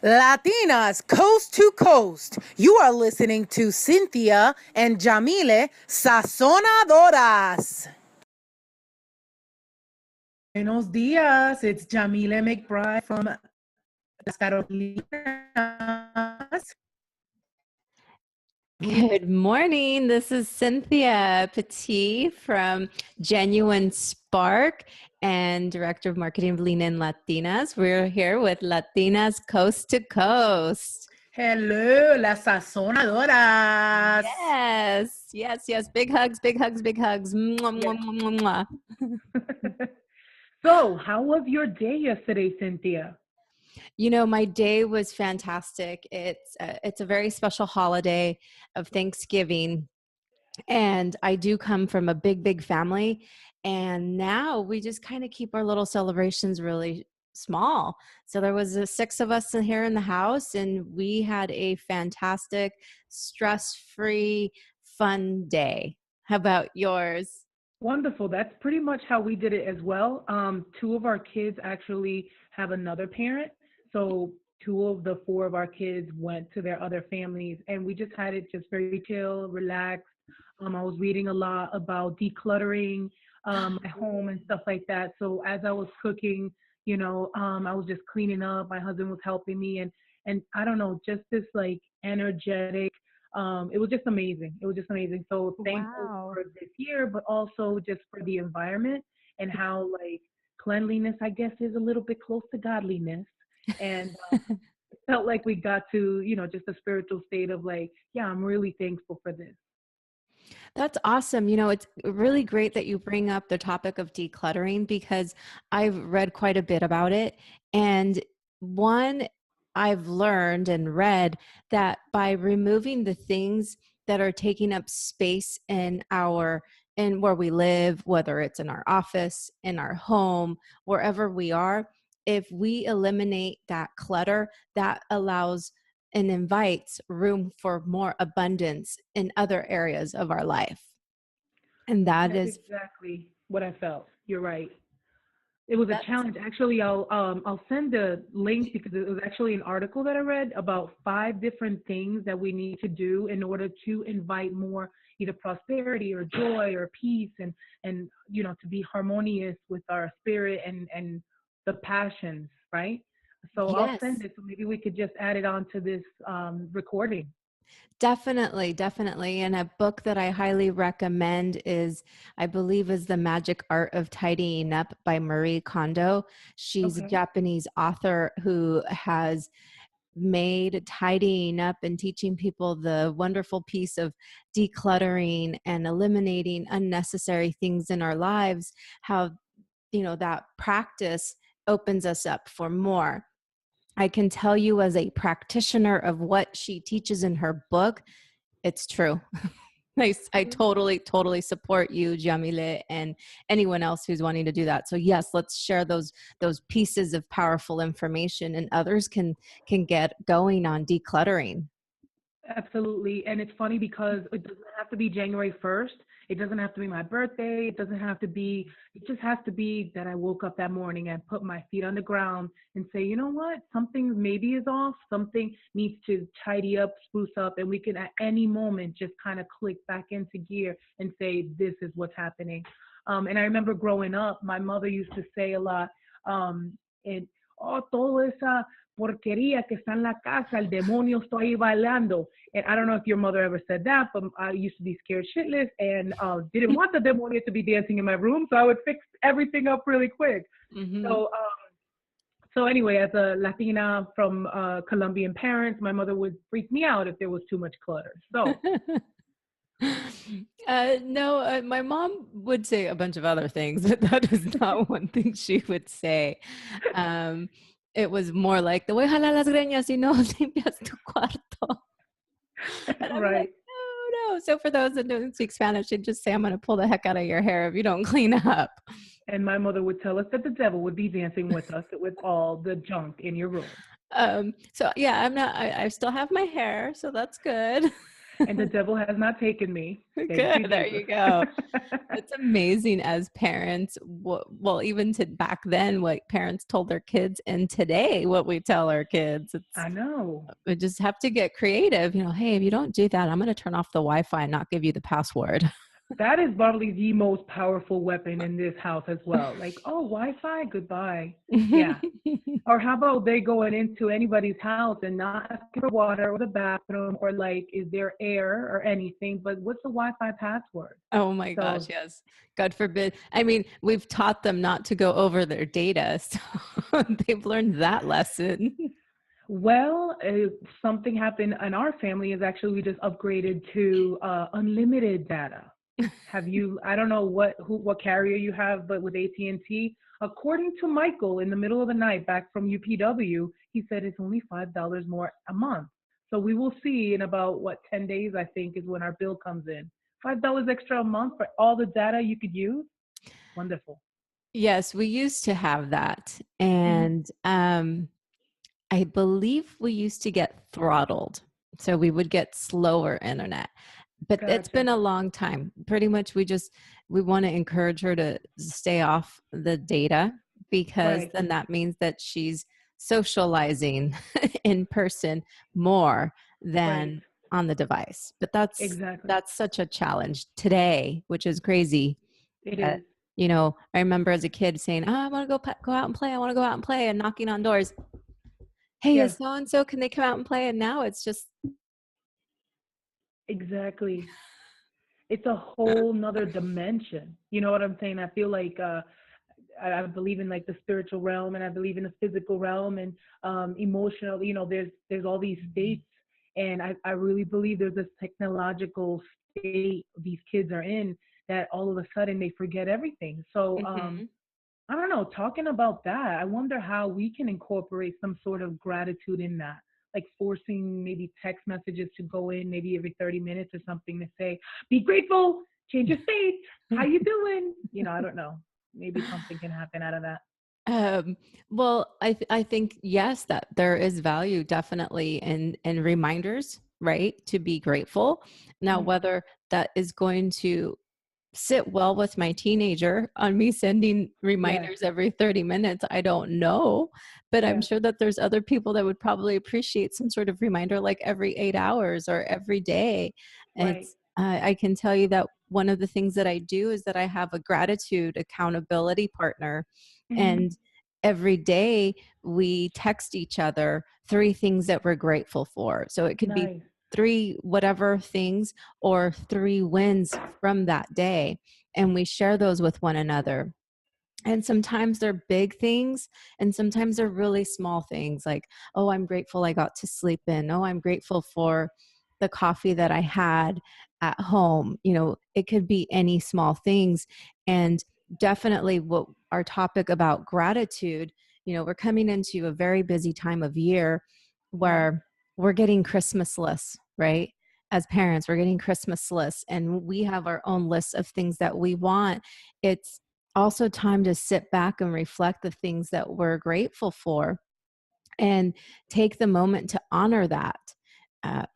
Latinas, coast to coast. You are listening to Cynthia and Yamile, Sazonadoras. Buenos dias. It's Yamile McBride from Las Carolinas. Good morning. This is Cynthia Petti from Genuine Spark and Director of Marketing of Lean In Latinas. We're here with Latinas Coast to Coast. Hello, las sazonadoras. Yes. Big hugs, big hugs, big hugs. Mwah, Yes. mwah, mwah. So, how was your day yesterday, Cynthia? You know, my day was fantastic. It's a very special holiday of Thanksgiving. And I do come from a big family. And now we just kind of keep our little celebrations really small. So there was 6 of us here in the house, and we had a fantastic, stress-free, fun day. How about yours? Wonderful. That's pretty much how we did it as well. 2 of our kids actually have another parent. So 2 of the 4 of our kids went to their other families, and we just had it just very chill, relaxed. I was reading a lot about decluttering at home and stuff like that. So as I was cooking, I was just cleaning up. My husband was helping me, and I don't know, just this like energetic. It was just amazing. It was just amazing. So thankful Wow. for this year, but also just for the environment and how like cleanliness, I guess, is a little bit close to godliness. And it felt like we got to, just a spiritual state of like, yeah, I'm really thankful for this. That's awesome. You know, it's really great that you bring up the topic of decluttering because I've read quite a bit about it. And one, I've learned and read that by removing the things that are taking up space in where we live, whether it's in our office, in our home, wherever we are, if we eliminate that clutter, that allows and invites room for more abundance in other areas of our life. And that That's is exactly what I felt. You're right. It was a that's challenge. Actually, I'll send the link because it was actually an article that I read about 5 different things that we need to do in order to invite more either prosperity or joy or peace and to be harmonious with our spirit and the passions, right? So I'll yes. send it so maybe we could just add it on to this recording. Definitely. And a book that I highly recommend is, I believe, is The Magic Art of Tidying Up by Marie Kondo. She's a Okay. Japanese author who has made tidying up and teaching people the wonderful piece of decluttering and eliminating unnecessary things in our lives, how, that practice opens us up for more. I can tell you as a practitioner of what she teaches in her book, it's true. I totally support you, Jamile, and anyone else who's wanting to do that. So yes, let's share those pieces of powerful information, and others can get going on decluttering. Absolutely. And it's funny because it doesn't have to be January 1st. It doesn't have to be my birthday. It just has to be that I woke up that morning and put my feet on the ground and say, you know what? Something maybe is off. Something needs to tidy up, spruce up. And we can at any moment just kind of click back into gear and say, this is what's happening. And I remember growing up, my mother used to say a lot, and, oh, todo esa porquería que está en la casa, el demonio está ahí bailando. And I don't know if your mother ever said that, but I used to be scared shitless and didn't want the demonio to be dancing in my room, so I would fix everything up really quick. Mm-hmm. So anyway, as a Latina from Colombian parents, my mother would freak me out if there was too much clutter. So. No, my mom would say a bunch of other things, but that was not one thing she would say. It was more like, te voy a jalar las greñas y no limpias tu cuarto. And I'm Right. like, no. So for those that don't speak Spanish, she'd just say, I'm going to pull the heck out of your hair if you don't clean up. And my mother would tell us that the devil would be dancing with us with all the junk in your room. So yeah, I still have my hair, so that's good. and the devil has not taken me. Thank you, Good. There Jesus. you go. It's amazing as parents. Well, even to back then, what parents told their kids, and today, what we tell our kids. I know. We just have to get creative. Hey, if you don't do that, I'm going to turn off the Wi-Fi and not give you the password. That is probably the most powerful weapon in this house as well. Like, oh, Wi-Fi, goodbye. Yeah. Or how about they going into anybody's house and not asking for water or the bathroom or like, is there air or anything? But what's the Wi-Fi password? Oh my gosh, So, yes. God forbid. I mean, we've taught them not to go over their data, so they've learned that lesson. well, something happened in our family is actually we just upgraded to unlimited data. Have you? I don't know what carrier you have, but with AT&T, according to Michael, in the middle of the night back from UPW, he said it's only $5 more a month. So we will see in about 10 days, I think, is when our bill comes in. $5 extra a month for all the data you could use. Wonderful. Yes, we used to have that. Hmm. And I believe we used to get throttled. So we would get slower internet. But it's been Gotcha. a long time. Pretty much we want to encourage her to stay off the data, because Right. then that means that she's socializing in person more Right. than on the device. But that's Exactly. that's such a challenge today, which is crazy. It That is. I remember as a kid saying, "Oh, I want to go out and play. I want to go out and play," and knocking on doors. Hey, Yeah. is so and so? Can they come out and play? And now it's just Exactly. It's a whole nother dimension. You know what I'm saying? I feel like I believe in like the spiritual realm and I believe in the physical realm and emotional, there's all these states and I really believe there's this technological state these kids are in that all of a sudden they forget everything. So Mhm. I don't know, talking about that, I wonder how we can incorporate some sort of gratitude in that. Like forcing maybe text messages to go in maybe every 30 minutes or something to say, be grateful, change your state, how you doing? I don't know. Maybe something can happen out of that. Um, well, I think yes, that there is value definitely in reminders, right? To be grateful. Now, Mhm. whether that is going to sit well with my teenager on me sending Yes. reminders every 30 minutes, I don't know. But I'm Yeah. sure that there's other people that would probably appreciate some sort of reminder like every 8 hours or every day. Right. I can tell you that one of the things that I do is that I have a gratitude accountability partner. Hmm. And every day we text each other 3 things that we're grateful for. So it could be Nice. 3 whatever things or 3 wins from that day. And we share those with one another. And sometimes they're big things, and sometimes they're really small things like, oh, I'm grateful I got to sleep in. Oh, I'm grateful for the coffee that I had at home. It could be any small things. And definitely what our topic about gratitude, we're coming into a very busy time of year Right. where we're getting Christmas lists, right? As parents, we're getting Christmas lists and we have our own lists of things that we want. It's also time to sit back and reflect the things that we're grateful for and take the moment to honor that.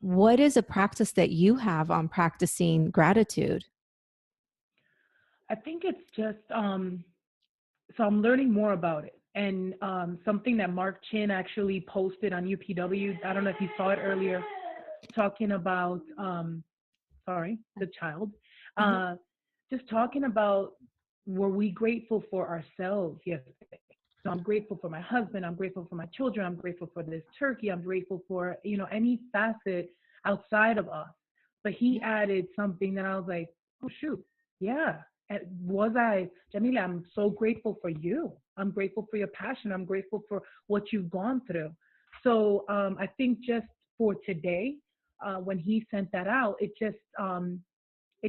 What is a practice that you have on practicing gratitude? I think it's just so I'm learning more about it. And something that Mark Chin actually posted on UPW. I don't know if you saw it earlier, talking about sorry, the child. Uh-huh. Uh, just talking about were we grateful for ourselves yesterday? So I'm grateful for my husband. I'm grateful for my children. I'm grateful for this turkey. I'm grateful for, any facet outside of us. But he Yeah. added something that I was like, oh, shoot. Yeah. And was I, Jamila, I'm so grateful for you. I'm grateful for your passion. I'm grateful for what you've gone through. So I think just for today, when he sent that out, it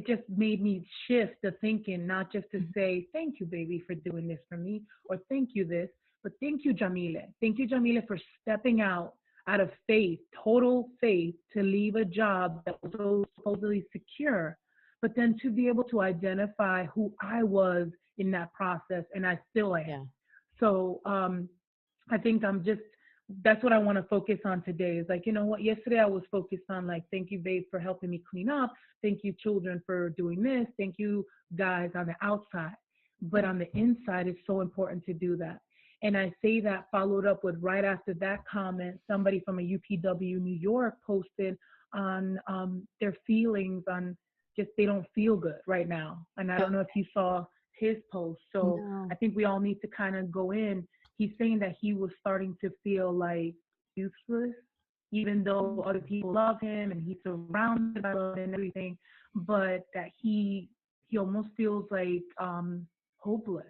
just made me shift the thinking, not just to say thank you, baby, for doing this for me, or thank you this, but thank you, Jamile. Thank you, Jamile, for stepping out of faith, total faith, to leave a job that was so supposedly secure, but then to be able to identify who I was in that process, and I still am. Yeah. So I think I'm just that's what I want to focus on today. Is like, you know what? Yesterday I was focused on like, thank you, babe, for helping me clean up. Thank you, children, for doing this. Thank you, guys, on the outside. But on the inside, it's so important to do that. And I say that followed up with right after that comment, somebody from a UPW New York posted on their feelings on just they don't feel good right now. And I don't know if you saw his post. So No. I think we all need to kind of go in. He's saying that he was starting to feel like useless, even though other people love him and he's surrounded by love and everything, but that he almost feels like hopeless,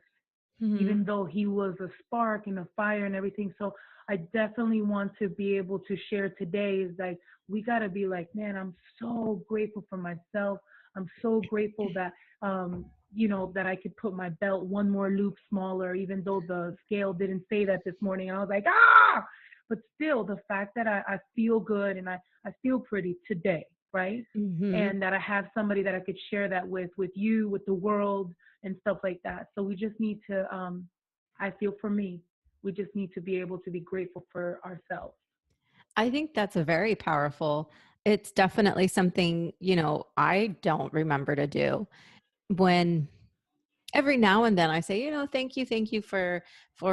Mm-hmm. even though he was a spark and a fire and everything. So I definitely want to be able to share today is like, we got to be like, man, I'm so grateful for myself. I'm so grateful that, that I could put my belt one more loop smaller, even though the scale didn't say that this morning. I was like, ah, but still the fact that I feel good and I feel pretty today, right? Mm-hmm. And that I have somebody that I could share that with you, with the world, and stuff like that. So we just need to, I feel for me, we just need to be able to be grateful for ourselves. I think that's a very powerful. It's definitely something, I don't remember to do when every now and then I say, thank you for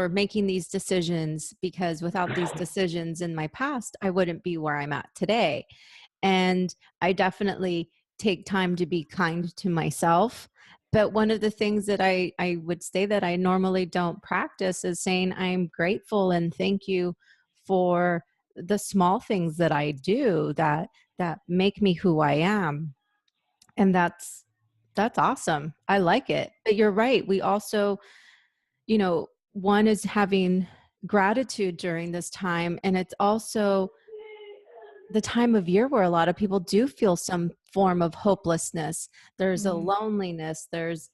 making these decisions, because without these decisions in my past, I wouldn't be where I'm at today. And I definitely take time to be kind to myself. But one of the things that I would say that I normally don't practice is saying I'm grateful and thank you for the small things that I do that make me who I am. And that's awesome. I like it. But you're right. We also, one is having gratitude during this time, and it's also the time of year where a lot of people do feel some form of hopelessness. There's a Mm-hmm. loneliness, there's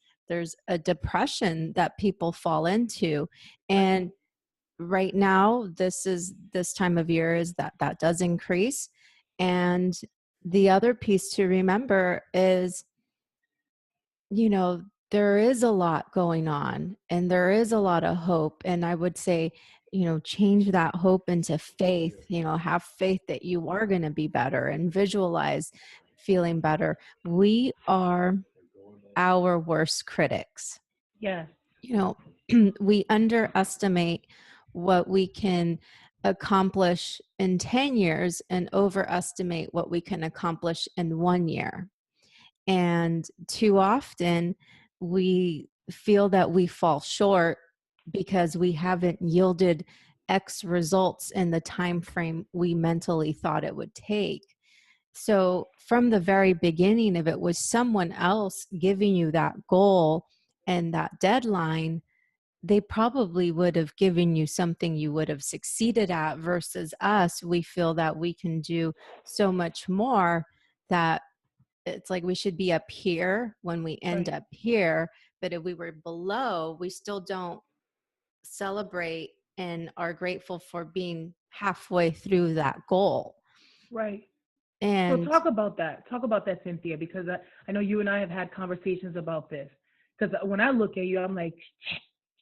a depression that people fall into. Right, And right now, this time of year is that does increase. And the other piece to remember is, you know, there is a lot going on and there is a lot of hope. And I would say, change that hope into faith, have faith that you are going to be better and visualize feeling better. We are our worst critics. yes, You know, we underestimate what we can accomplish in 10 years and overestimate what we can accomplish in 1 year. And too often we feel that we fall short because we haven't yielded X results in the time frame we mentally thought it would take. So from the very beginning, if it was someone else giving you that goal and that deadline, they probably would have given you something you would have succeeded at, versus us. We feel that we can do so much more, that it's like we should be up here when we end right, up here. But if we were below, we still don't celebrate and are grateful for being halfway through that goal. right. So And talk about that. Talk about that, Cynthia, because I know you and I have had conversations about this. Because when I look at you, I'm like,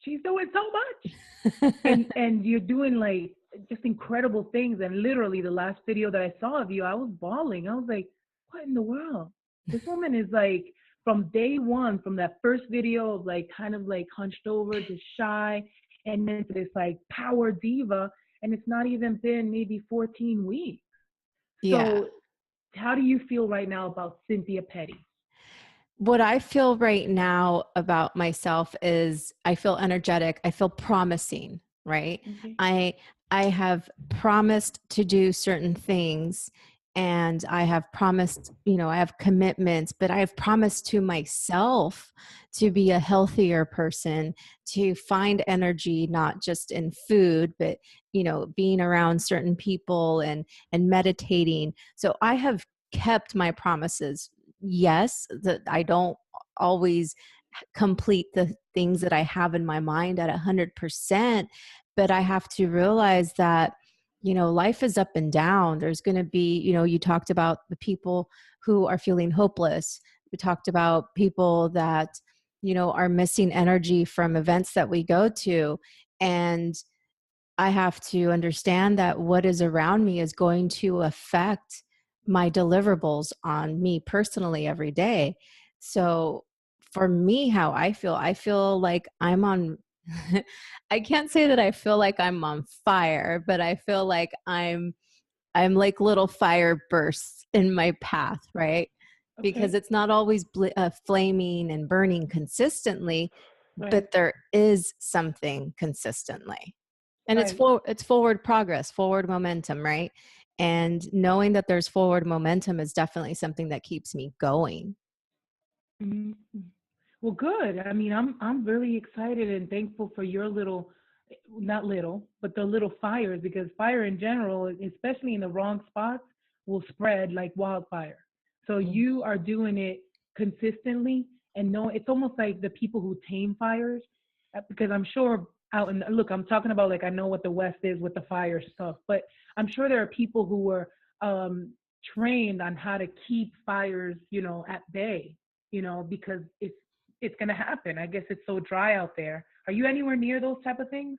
she's doing so much. And you're doing like just incredible things. And literally the last video that I saw of you, I was bawling. I was like, what in the world? This woman is like, from day one, from that first video of like kind of like hunched over, just shy, and then to this like power diva, and it's not even been maybe 14 weeks. yeah, So how do you feel right now about Cynthia Petti? what I feel right now about myself is I feel energetic. I feel promising, right? Okay. I I have promised to do certain things, and I have promised, I have commitments, but I have promised to myself to be a healthier person, to find energy not just in food, but being around certain people and meditating. So I have kept my promises. Yes, that I don't always complete the things that I have in my mind at 100%, but I have to realize that, life is up and down. There's going to be, you talked about the people who are feeling hopeless. We talked about people that, are missing energy from events that we go to. And I have to understand that what is around me is going to affect my deliverables on me personally every day. So for me, how I feel like I'm on, I can't say that I feel like I'm on fire, but I feel like I'm like little fire bursts in my path, right? Because Okay. it's not always flaming and burning consistently, Right. but there is something consistently. And Right. it's forward progress, forward momentum, right? And knowing that there's forward momentum is definitely something that keeps me going. Mhm. Well, good. I mean, I'm really excited and thankful for your little, not little, but the little fires, because fire in general, especially in the wrong spots, will spread like wildfire. So Mm. you are doing it consistently, and know it's almost like the people who tame fires, because I'm sure out in, look, I'm talking about, like, I know what the West is with the fire stuff, but I'm sure there are people who were um, trained on how to keep fires, at bay, because it's going to happen. I guess it's so dry out there. Are you anywhere near those type of things?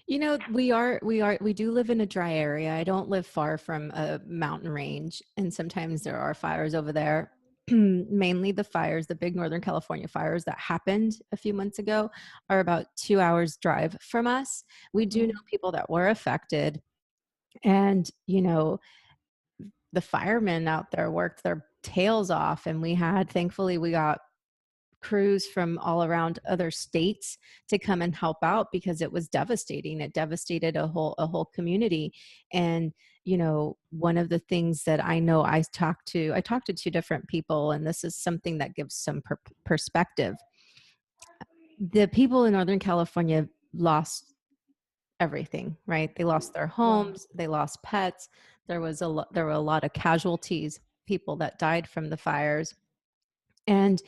You know, we do live in a dry area. I don't live far from a mountain range, and sometimes there are fires over there. Mainly the fires, the big Northern California fires that happened a few months ago, are about 2 hours drive from us. We do know Mm. people that were affected, and the firemen out there worked their tails off, and thankfully we got crews from all around other states to come and help out because it was devastating. It devastated a whole community. And one of the things that I know, I talked to two different people, and this is something that gives some perspective. The people in Northern California lost everything, right? They lost their Wow. homes, they lost pets. There were a lot of casualties, people that died from the fires. And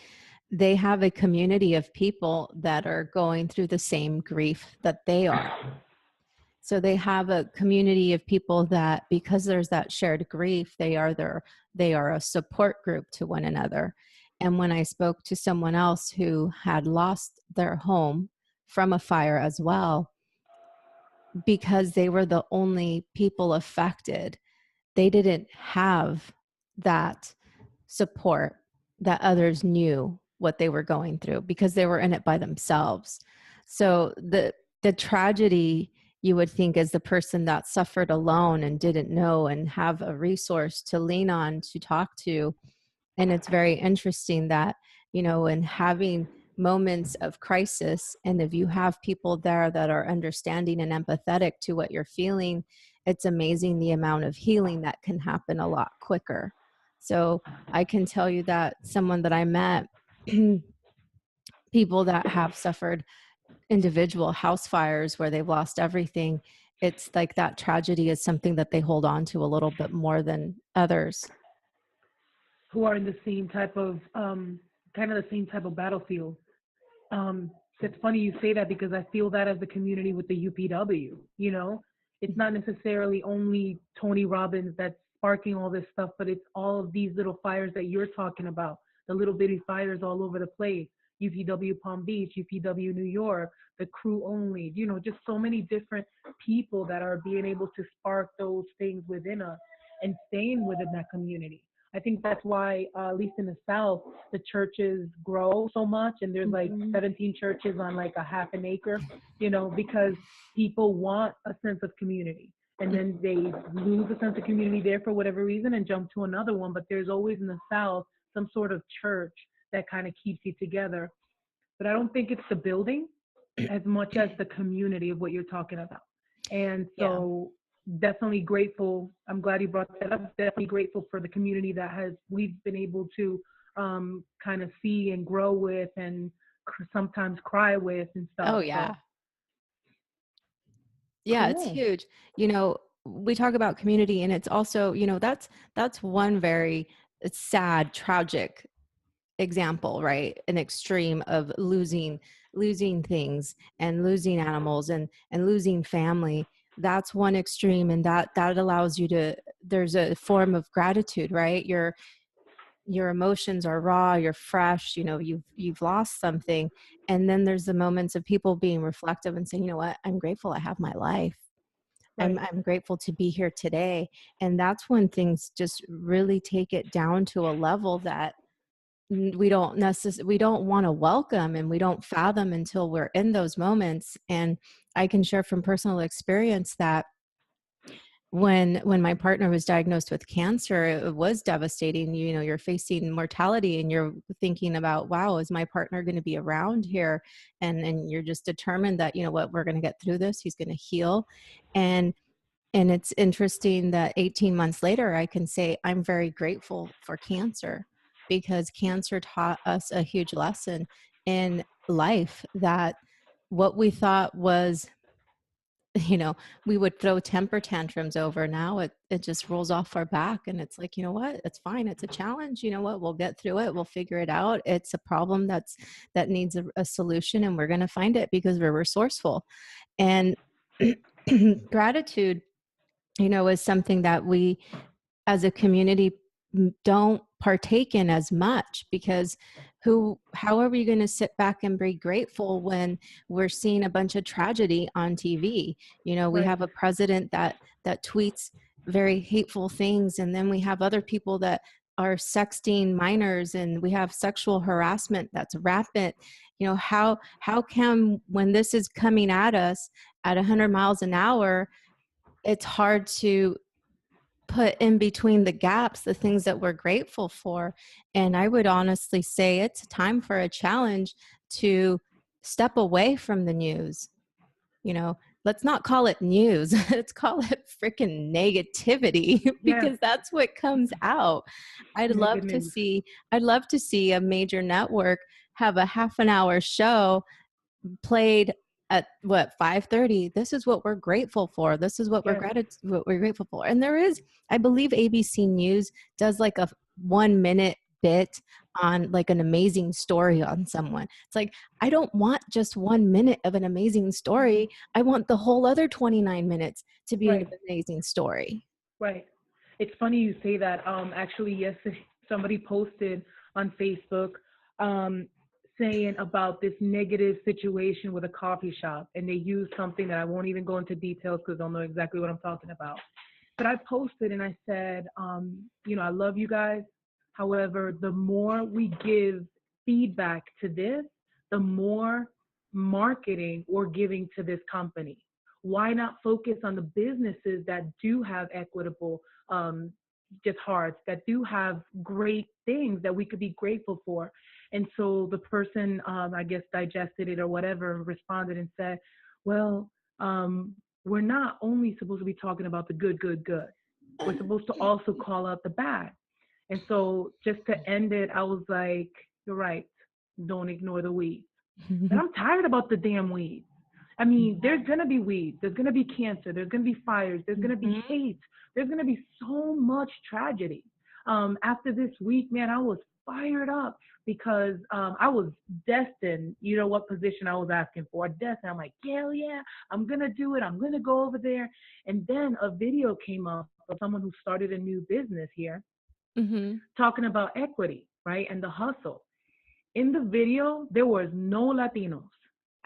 they have a community of people that are going through the same grief that they are. So they have a community of people that, because there's that shared grief, they are a support group to one another. And when I spoke to someone else who had lost their home from a fire as well, because they were the only people affected, they didn't have that support, that others knew what they were going through because they were in it by themselves. So the tragedy, you would think, is the person that suffered alone and didn't know and have a resource to lean on, to talk to. And it's very interesting that, in having moments of crisis, and if you have people there that are understanding and empathetic to what you're feeling, it's amazing the amount of healing that can happen a lot quicker. So I can tell you that someone that I met, people that have suffered individual house fires where they've lost everything, it's like that tragedy is something that they hold on to a little bit more than others. Who are in the same type of kind of the same type of battlefield. It's funny you say that, because I feel that as the community with the UPW. It's not necessarily only Tony Robbins that's sparking all this stuff, but it's all of these little fires that you're talking about, the little bitty fires all over the place. UPW Palm Beach, UPW New York, the crew only, just so many different people that are being able to spark those things within us and staying within that community. I think that's why, at least in the South, the churches grow so much, and there's like Mhm. 17 churches on like a half an acre, because people want a sense of community. And then they lose a sense of community there for whatever reason and jump to another one. But there's always in the South some sort of church that kind of keeps you together. But I don't think it's the building as much as the community of what you're talking about. And Yeah. so definitely grateful. I'm glad you brought that up. Definitely grateful for the community that has we've been able to kind of see and grow with, and sometimes cry with and stuff. Oh yeah. So Yeah, it's cool. huge. We talk about community, and it's also, that's one very sad, tragic example, right? An extreme of losing things and losing animals and losing family. That's one extreme, and that allows you to, there's a form of gratitude, right? Your emotions are raw, you're fresh, you've lost something. And then there's the moments of people being reflective and saying, you know what, I'm grateful I have my life. Right. I'm grateful to be here today. And that's when things just really take it down to a level that we don't want to welcome and we don't fathom until we're in those moments. And I can share from personal experience that when my partner was diagnosed with cancer, it was devastating. You know, you're facing mortality and you're thinking about, wow, is my partner going to be around here? And you're just determined that, you know what, we're going to get through this. He's going to heal. And and it's interesting that 18 months later, I can say I'm very grateful for cancer, because cancer taught us a huge lesson in life, that what we thought was, you know, we would throw temper tantrums over. Now it just rolls off our back. And it's like, you know what? It's fine. It's a challenge. You know what? We'll get through it. We'll figure it out. It's a problem that needs a solution, and we're going to find it because we're resourceful. And gratitude, you know, is something that we as a community don't partake in as much, because how are we going to sit back and be grateful when we're seeing a bunch of tragedy on TV? You know, we Right. have a president that tweets very hateful things, and then we have other people that are sexting minors, and we have sexual harassment that's rampant. You know, how can, when this is coming at us at 100 miles an hour, it's hard to put in between the gaps the things that we're grateful for. And I would honestly say it's time for a challenge to step away from the news. You know, let's not call it news. Let's call it freaking negativity, Yes. because that's what comes out. I'd love Negative to news. see I'd love to see a major network have a half an hour show played at what, 5:30. This is what we're grateful for. This is Yes. what we're grateful for. And there is, I believe ABC News does like a 1 minute bit on like an amazing story on someone. It's like, I don't want just 1 minute of an amazing story. I want the whole other 29 minutes to be an Right. amazing story. Right. It's funny you say that. Actually, yesterday somebody posted on Facebook, um, saying about this negative situation with a coffee shop, and they used something that I won't even go into details because they'll know exactly what I'm talking about. But I posted and I said, I love you guys. However, the more we give feedback to this, the more marketing we're giving to this company. Why not focus on the businesses that do have equitable just hearts, that do have great things that we could be grateful for? And so the person, I guess, digested it or whatever, responded and said, well, we're not only supposed to be talking about the good, good, good. We're supposed to also call out the bad. And so just to end it, I was like, you're right. Don't ignore the weeds. But I'm tired about the damn weeds. I mean, there's going to be weeds. There's going to be cancer. There's going to be fires. There's going to be hate. There's going to be so much tragedy. After this week, man, I was fired up because I was destined, you know what position I was asking for. Destined. I'm like, hell yeah, I'm going to do it. I'm going to go over there. And then a video came up of someone who started a new business here Mm-hmm. talking about equity, right? And the hustle. In the video, there was no Latinos.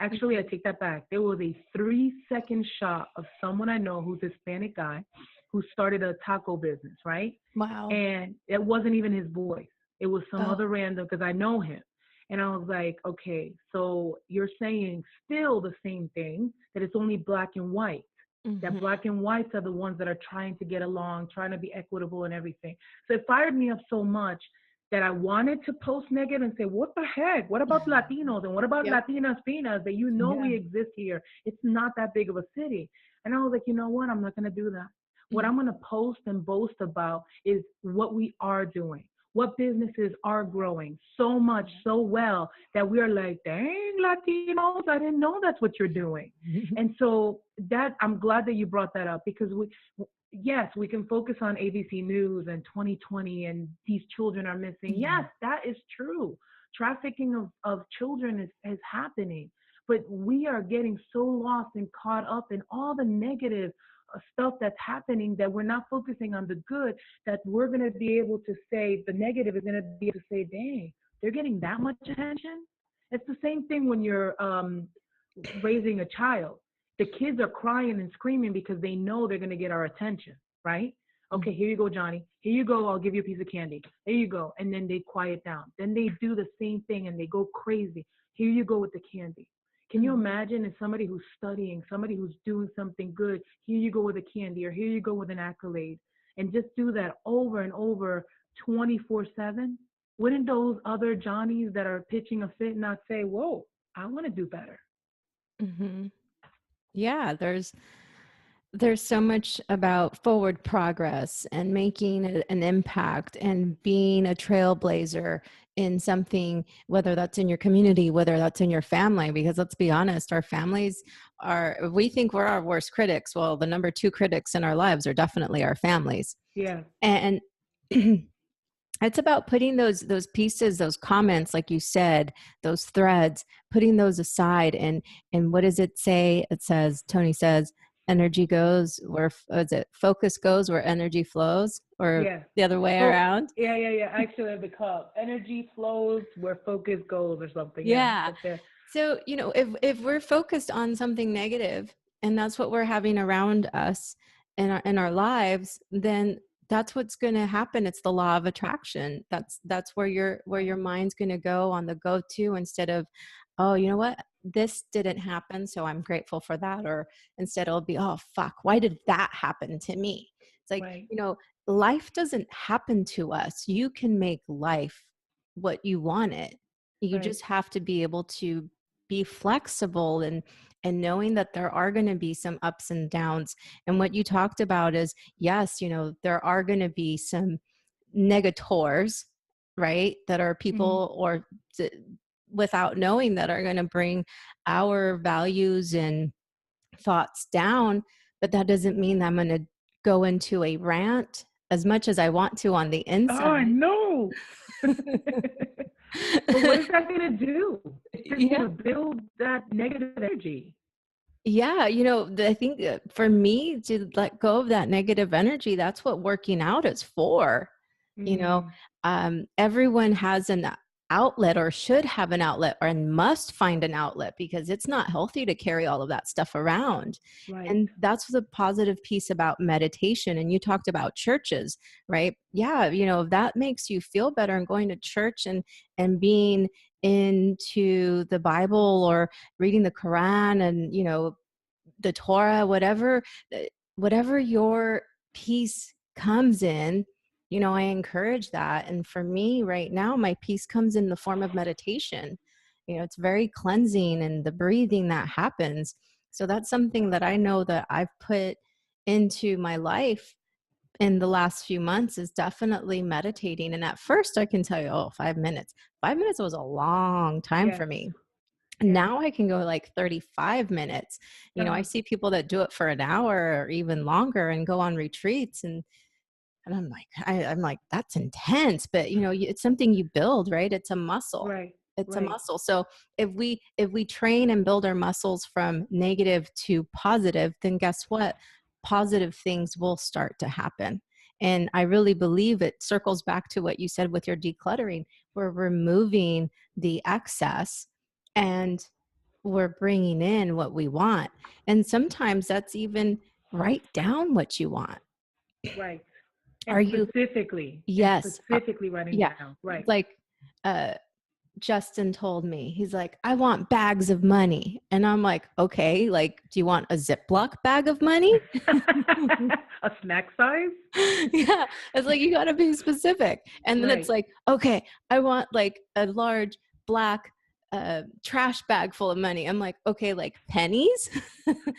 Actually, I take that back. There was a 3-second shot of someone I know who's a Hispanic guy who started a taco business, right? Wow. And it wasn't even his voice. It was some Oh. other random because I know him. And I was like, okay, so you're saying still the same thing, that it's only black and white. That Mm-hmm. black and whites are the ones that are trying to get along, trying to be equitable and everything. So it fired me up so much that I wanted to post negative and say, what the heck? What about Latinos and what about Yep. Latinas, Finas, that you know Yeah. we exist here? It's not that big of a city. And I was like, you know what? I'm not going to do that. What Mm-hmm. I'm going to post and boast about is what we are doing, what businesses are growing so much, so well that we are like, dang, Latinos, I didn't know that's what you're doing. And so that I'm glad that you brought that up because yes, we can focus on ABC News and 2020 and these children are missing. Yes, that is true. Trafficking of children is happening, but we are getting so lost and caught up in all the negative stuff that's happening that we're not focusing on the good, that we're going to be able to say the negative is going to be able to say, dang, they're getting that much attention. It's the same thing when you're raising a child. The kids are crying and screaming because they know they're going to get our attention, right? Okay, here you go, Johnny. Here you go. I'll give you a piece of candy. Here you go. And then they quiet down. Then they do the same thing and they go crazy. Here you go with the candy. Can you imagine if somebody who's studying, somebody who's doing something good, here you go with a candy or here you go with an accolade, and just do that over and over 24/7? Wouldn't those other Johnnies that are pitching a fit not say, whoa, I want to do better? Mm-hmm. Yeah, there's so much about forward progress and making an impact and being a trailblazer in something, whether that's in your community, whether that's in your family, because let's be honest, our families we think we're our worst critics. Well, the number 2 critics in our lives are definitely our families. Yeah. And it's about putting those pieces, those comments, like you said, those threads, putting those aside. And what does it say? It says, Tony says, energy goes where, is it focus goes where energy flows, or Yeah. the other way Oh, around? yeah. Actually, have the cup. Energy flows where focus goes, or something. Yeah. Yeah. So, if we're focused on something negative and that's what we're having around us in our lives, then that's what's going to happen. It's the law of attraction. That's where your mind's going to go on the go to, instead of, oh, you know what? This didn't happen, so I'm grateful for that. Or instead it'll be, oh, fuck, why did that happen to me? It's like, Right. life doesn't happen to us. You can make life what you want it. You Right. just have to be able to be flexible, and knowing that there are going to be some ups and downs. And what you talked about is, yes, there are going to be some negators, right? That are people or without knowing, that are going to bring our values and thoughts down. But that doesn't mean that I'm going to go into a rant as much as I want to on the Oh, I inside. know. But what is that going to do? It's just Yeah. going to build that negative energy. Yeah, I think for me to let go of that negative energy, that's what working out is for. You know, everyone has an outlet, or should have an outlet, and must find an outlet, because it's not healthy to carry all of that stuff around. Right. And that's the positive piece about meditation. And you talked about churches, right? Yeah, if that makes you feel better, and going to church and being into the Bible, or reading the Quran, and the Torah, whatever your peace comes in, I encourage that. And for me right now, my peace comes in the form of meditation. It's very cleansing, and the breathing that happens. So that's something that I know that I've put into my life in the last few months, is definitely meditating. And at first I can tell you, 5 minutes. 5 minutes was a long time for me. Now I can go like 35 minutes. I see people that do it for an hour or even longer, and go on retreats, and I'm like, I'm like, that's intense. But it's something you build, right? It's a muscle. Right. It's a Right. muscle. So if we train and build our muscles from negative to positive, then guess what? Positive things will start to happen. And I really believe it circles back to what you said with your decluttering. We're removing the excess, and we're bringing in what we want. And sometimes that's even write down what you want. Right. Are And you? specifically. Yes. Writing Yeah. down. Right. Like, Justin told me, he's like, I want bags of money. And I'm like, okay, like, do you want a Ziploc bag of money? A snack size? Yeah. It's like, you got to be specific. And then it's like, okay, I want like a large black trash bag full of money. I'm like, okay, like pennies?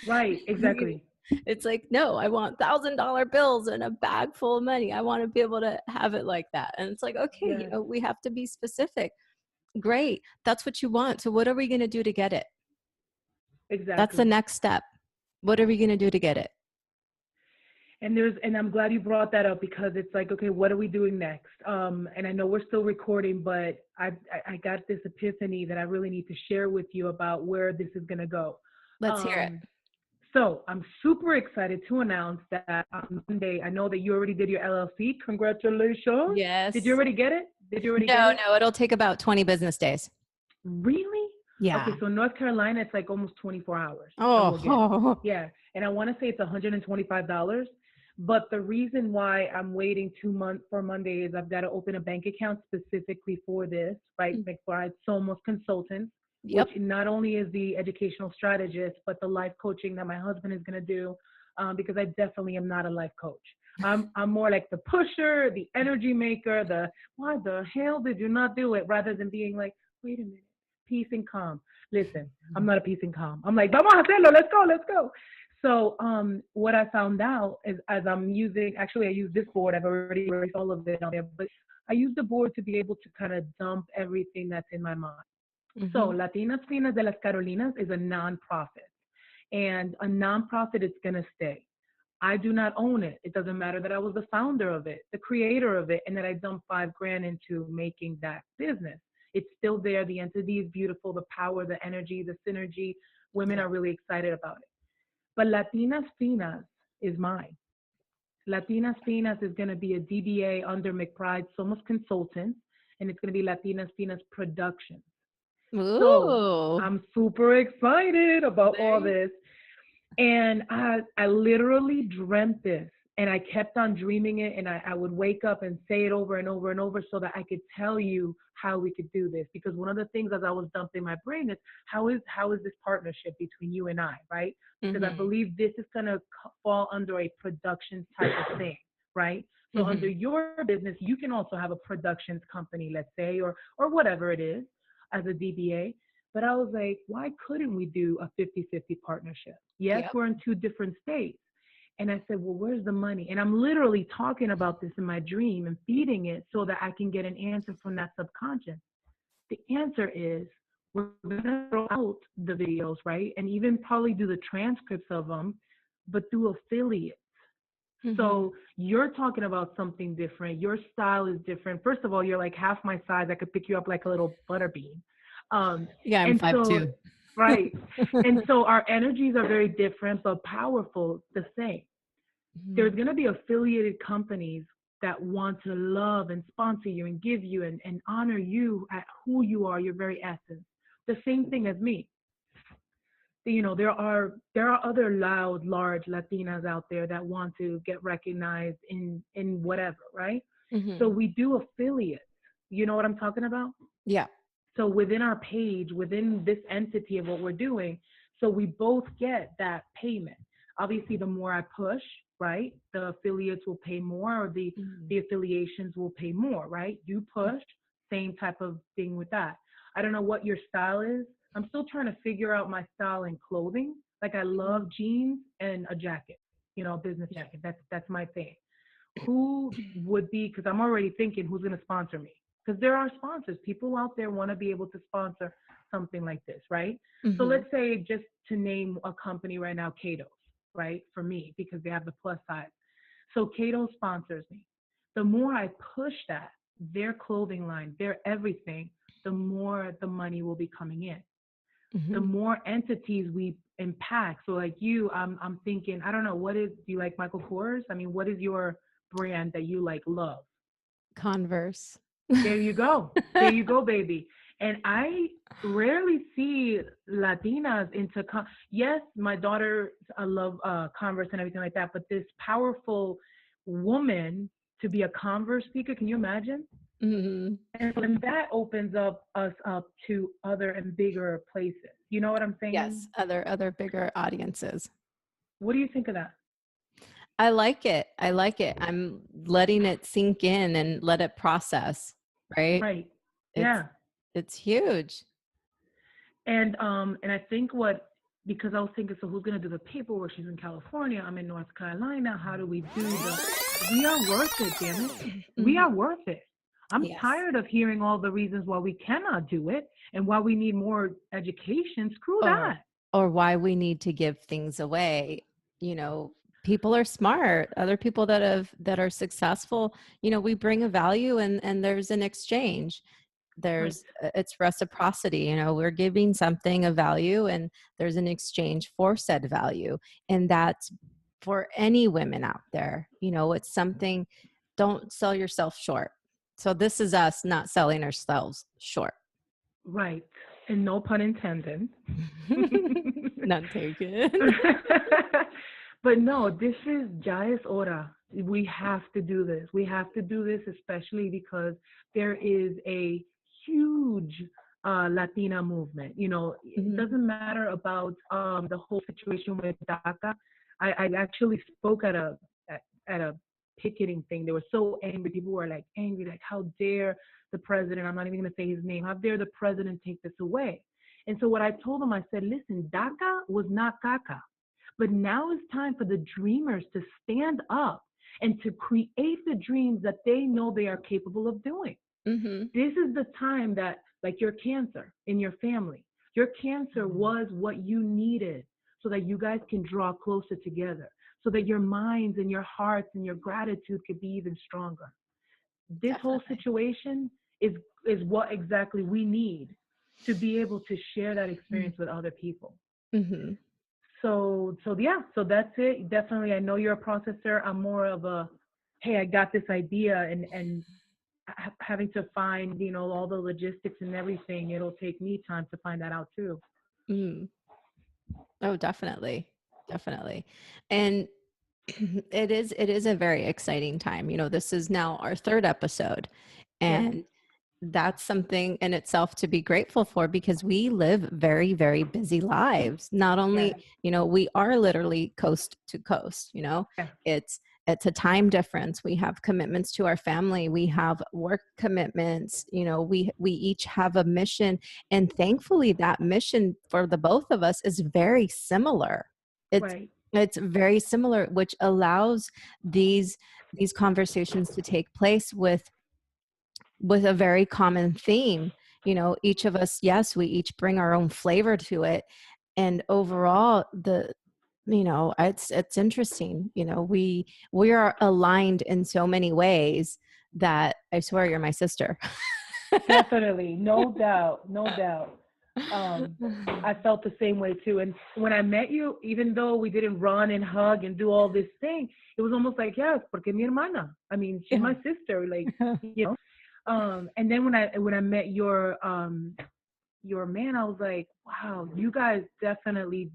Right. Exactly. It's like, no, I want $1,000 bills and a bag full of money. I want to be able to have it like that. And it's like, okay, we have to be specific. Great. That's what you want. So what are we going to do to get it? Exactly. That's the next step. What are we going to do to get it? And I'm glad you brought that up, because it's like, okay, what are we doing next? And I know we're still recording, but I got this epiphany that I really need to share with you about where this is going to go. Let's hear it. So I'm super excited to announce that on Monday, I know that you already did your LLC. Congratulations. Yes. Did you already get it? No, it'll take about 20 business days. Really? Yeah. Okay, so North Carolina, it's like almost 24 hours I will get. Oh. Yeah. And I want to say it's $125. But the reason why I'm waiting 2 months for Monday is I've got to open a bank account specifically for this, right? McBride Somos Consultants, which Yep. not only is the educational strategist, but the life coaching that my husband is going to do, because I definitely am not a life coach. I'm more like the pusher, the energy maker, the why the hell did you not do it, rather than being like, wait a minute, peace and calm. Listen, I'm not a peace and calm. I'm like, vamos a hacerlo, let's go, let's go. So what I found out is as I'm using, actually I use this board, I've already erased all of it on there, but I use the board to be able to kind of dump everything that's in my mind. So Mm-hmm. Latinas Finas de las Carolinas is a nonprofit, and a nonprofit is going to stay. I do not own it. It doesn't matter that I was the founder of it, the creator of it, and that I dumped 5 grand into making that business. It's still there. The entity is beautiful. The power, the energy, the synergy. Women Yeah. are really excited about it. But Latinas Finas is mine. Latinas Finas is going to be a DBA under McBride Somos Consultants, and it's going to be Latinas Finas Productions. So Ooh. I'm super excited about There all you this. And I literally dreamt this, and I kept on dreaming it, and I would wake up and say it over and over and over so that I could tell you how we could do this. Because one of the things as I was dumping my brain is how is this partnership between you and I, right? Because I Mm-hmm. believe this is gonna fall under a production type of thing, right? So under Mm-hmm. your business, you can also have a productions company, let's say, or whatever it is, as a DBA. But I was like, why couldn't we do a 50-50 partnership? Yes, Yep. we're in 2 different states. And I said, well, where's the money? And I'm literally talking about this in my dream and feeding it so that I can get an answer from that subconscious. The answer is we're going to throw out the videos, right? And even probably do the transcripts of them, but do affiliates. Mm-hmm. So you're talking about something different. Your style is different. First of all, you're like half my size. I could pick you up like a little butter bean. Um, Yeah, I'm and so, 5'2". right. And so our energies are very different, but powerful the same. Mm-hmm. There's going to be affiliated companies that want to love and sponsor you and give you and honor you at who you are, your very essence. The same thing as me. There are other loud, large Latinas out there that want to get recognized in whatever, right? So Mm-hmm. we do affiliates. You know what I'm talking about? Yeah. So within our page, within this entity of what we're doing, so we both get that payment. Obviously, the more I push, right, the affiliates will pay more, or the Mm-hmm. the affiliations will pay more, right? You push, same type of thing with that. I don't know what your style is. I'm still trying to figure out my style in clothing. Like I love jeans and a jacket, business Yeah. jacket. That's my thing. Who would be, because I'm already thinking who's going to sponsor me, because there are sponsors. People out there want to be able to sponsor something like this, right? So Mm-hmm. let's say, just to name a company right now, Kato's, right, for me, because they have the plus size. So Kato sponsors me. The more I push that, their clothing line, their everything, the more the money will be coming in, the Mm-hmm. more entities we impact. So like you, I'm thinking, I don't know, do you like Michael Kors? I mean, what is your brand that you like love? Converse. There you go. There you go, baby. And I rarely see Latinas into yes, my daughter, I love Converse and everything like that, but this powerful woman to be a Converse speaker, can you imagine? Mm-hmm. And then that opens up us up to other and bigger places. You know what I'm saying? Yes, other bigger audiences. What do you think of that? I like it. I like it. I'm letting it sink in and let it process, right? Right. It's Yeah. it's huge. And I think because I was thinking, so who's gonna do the paperwork? She's in California. I'm in North Carolina. How do we do we are worth it, damn it. We Mhm. are worth it. I'm Yes. tired of hearing all the reasons why we cannot do it and why we need more education. Screw Or that. or why we need to give things away. You know, people are smart. Other people that are successful, we bring a value and there's an exchange. Right. It's reciprocity. We're giving something of value and there's an exchange for said value. And that's for any women out there. It's something, don't sell yourself short. So this is us not selling ourselves short. Right. And no pun intended. None taken. But no, this is ya es hora. We have to do this. We have to do this, especially because there is a huge Latina movement. You know, it Mhm. doesn't matter about the whole situation with DACA. I actually spoke at a picketing thing. They were so angry. People were like angry, like how dare the president? I'm not even going to say his name. How dare the president take this away? And so what I told them, I said, listen, DACA was not caca. But now it's time for the dreamers to stand up and to create the dreams that they know they are capable of doing. Mhm. This is the time that, like your cancer in your family, your cancer was what you needed so that you guys can draw closer together, so that your minds and your hearts and your gratitude could be even stronger. This whole Definitely. situation is what exactly we need to be able to share that experience with other people. Mhm. So yeah, so that's it. Definitely, I know you're a processor. I'm more of a, hey, I got this idea, and having to find, all the logistics and everything. It'll take me time to find that out too. Mm. Oh, definitely. Definitely. And it is a very exciting time. This is now our third episode, Yes, and that's something in itself to be grateful for because we live very, very busy lives. Not only, yes, we are literally coast to coast, yes, it's it's a time difference. We have commitments to our family, we have work commitments, we each have a mission, and thankfully that mission for the both of us is very similar. It's right. it's very similar, which allows these conversations to take place with a very common theme. Each of us, yes, we each bring our own flavor to it. And overall, it's interesting. We are aligned in so many ways that I swear you're my sister. Definitely, no doubt, no doubt. Um, I felt the same way too. And when I met you, even though we didn't run and hug and do all this thing, it was almost like, yes, porque mi hermana. I mean, she's Yeah. my sister, like, you know. And then when I met your man, I was like, wow, you guys definitely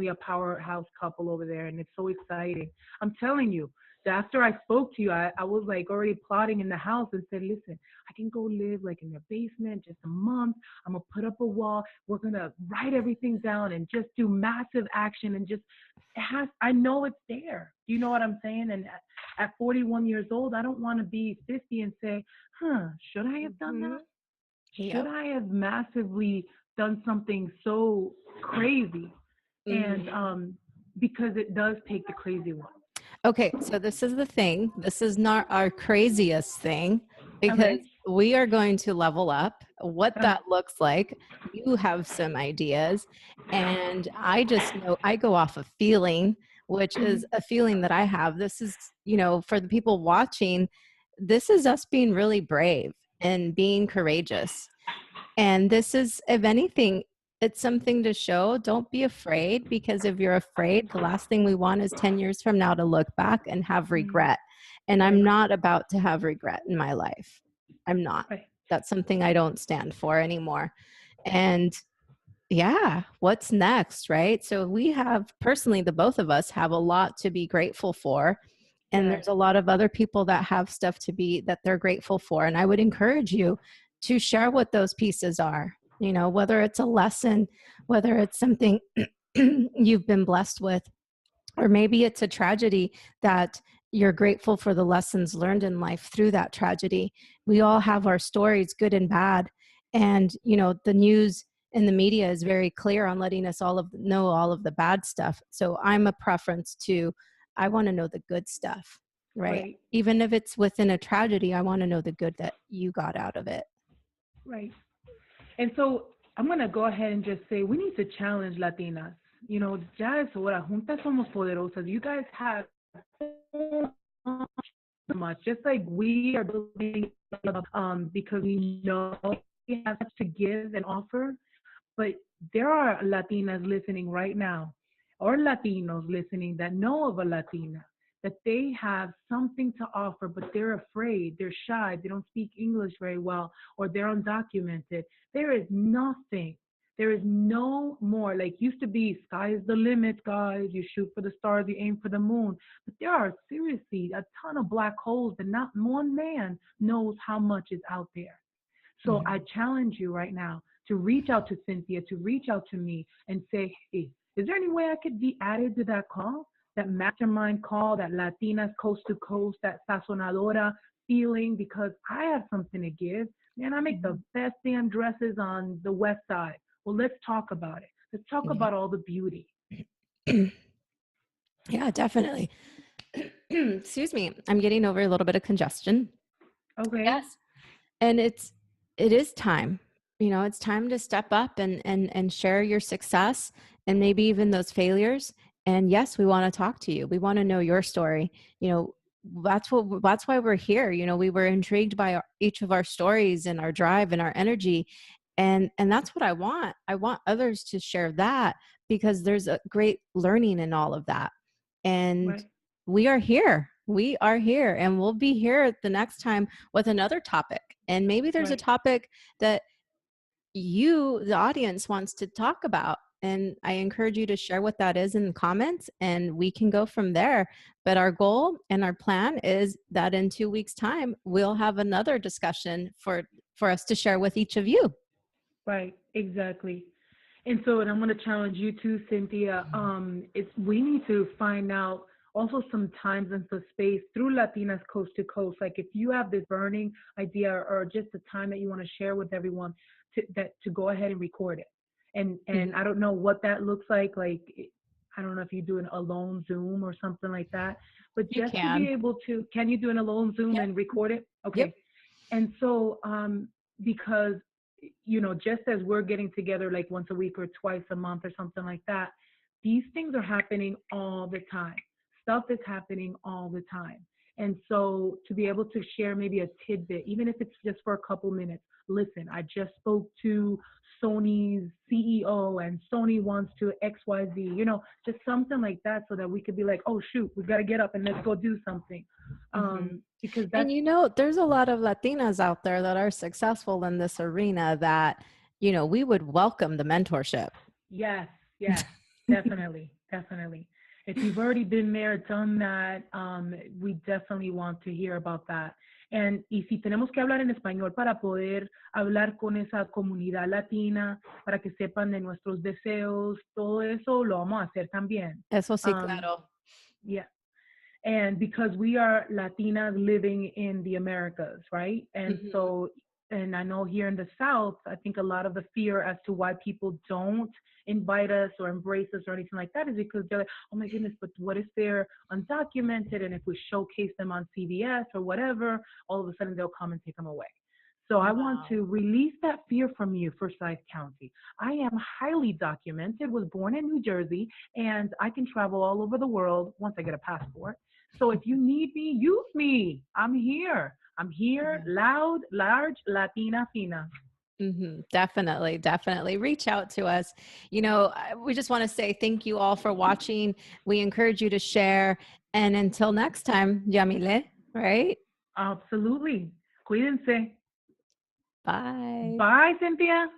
a powerhouse couple over there, and it's so exciting. I'm telling you, after I spoke to you, I was like already plotting in the house and said, listen, I can go live like in their basement just a month. I'm gonna put up a wall. We're gonna write everything down and just do massive action and just I know it's there. You know what I'm saying? And at 41 years old, I don't want to be 50 and say, should I have done that? Mhm. Should Yep. I have massively done something so crazy? And Mhm. because it does take the crazy one. Okay, so this is the thing. This is not our craziest thing because Okay. we are going to level up. What Uh, that looks like, you have some ideas, and I just know I go off of feeling, which is mhm. a feeling that I have. This is, for the people watching, this is us being really brave and being courageous. And this is, if anything, it's something to show. Don't be afraid, because if you're afraid, the last thing we want is 10 years from now to look back and have Mm, regret. And I'm right, not about to have regret in my life. I'm not. right. That's something I don't stand for anymore. And yeah, what's next, right? So we have, personally, the both of us have a lot to be grateful for. And Yes, there's a lot of other people that have stuff to be that they're grateful for. And I would encourage you to share what those pieces are, whether it's a lesson, whether it's something you've been blessed with, or maybe it's a tragedy that you're grateful for the lessons learned in life through that tragedy. We all have our stories, good and bad. And, the news and the media is very clear on letting us know all of the bad stuff. So I'm a preference to, I want to know the good stuff, right? right, Even if it's within a tragedy, I want to know the good that you got out of it. right. And so I'm going to go ahead and just say we need to challenge Latinas. Ya es hora. Juntas somos poderosas. You guys have so much, just like we are building because we know we have much to give and offer. But there are Latinas listening right now, or Latinos listening that know of a Latina that they have something to offer, but they're afraid, they're shy, they don't speak English very well, or they're undocumented. There is nothing There is no more, like used to be, sky is the limit, guys. You shoot for the stars, you aim for the moon. But there are seriously a ton of black holes that not one man knows how much is out there. So I Mhm. challenge you right now to reach out to Cynthia, to reach out to me and say, hey, is there any way I could be added to that call, that mastermind call, that Latinas coast to coast, that sazonadora feeling? Because I have something to give. Man, I make the Mhm. best damn dresses on the West Side. Well, let's talk about it. Let's talk about all the beauty. Yeah. Yeah, definitely. Excuse me. I'm getting over a little bit of congestion. Okay. Yes. And it is time. You know, it's time to step up and share your success and maybe even those failures. And yes, we want to talk to you. We want to know your story. You know, that's why we're here. You know, we were intrigued by each of our stories and our drive and our energy. And that's what I want. I want others to share that because there's a great learning in all of that. And Right. we are here. We are here and we'll be here the next time with another topic. And maybe there's a Right. topic that you, the audience, wants to talk about. And I encourage you to share what that is in the comments and we can go from there. But our goal and our plan is that in 2 weeks' time, we'll have another discussion for us to share with each of you. Right, exactly. And I'm going to challenge you too, Cynthia. It's we need to find out also some times and some space through Latinas Coast to Coast. Like if you have this burning idea or just a time that you want to share with everyone, to go ahead and record it. And Mhm. I don't know what that looks like. I don't know if you do an alone Zoom or something like that, but You just to be can. able to, can you do an alone Zoom Yep. and record it? Yep. Okay. And so, because, just as we're getting together like once a week or twice a month or something like that, these things are happening all the time. Stuff is happening all the time. And so to be able to share maybe a tidbit, even if it's just for a couple minutes, listen, I just spoke to Sony's CEO and Sony wants to XYZ, just something like that so that we could be like, oh, shoot, we've got to get up and let's go do something. Mhm. Because And that's, you know, there's a lot of Latinas out there that are successful in this arena that, you know, we would welcome the mentorship. yes, yes, definitely, definitely. If you've already been there, done that, we definitely want to hear about that. Y si tenemos que hablar en español para poder hablar con esa comunidad latina, para que sepan de nuestros deseos, todo eso lo vamos a hacer también. Eso sí, Um, claro. yeah. And because we are Latinas living in the Americas, right? And Mhm. so, and I know here in the South, I think a lot of the fear as to why people don't invite us or embrace us or anything like that is because they're like, oh my goodness, but what if they're undocumented? And if we showcase them on CBS or whatever, all of a sudden they'll come and take them away. So I want Wow. to release that fear from you, Forsyth County. I am highly documented, was born in New Jersey, and I can travel all over the world once I get a passport. So if you need me, use me. I'm here. I'm here, Yes. loud, large, Latina, fina. Definitely, definitely. Reach out to us. You know, we just want to say thank you all for watching. We encourage you to share. And until next time, Yamile, right? Absolutely. Cuídense. Bye. Bye, Cynthia.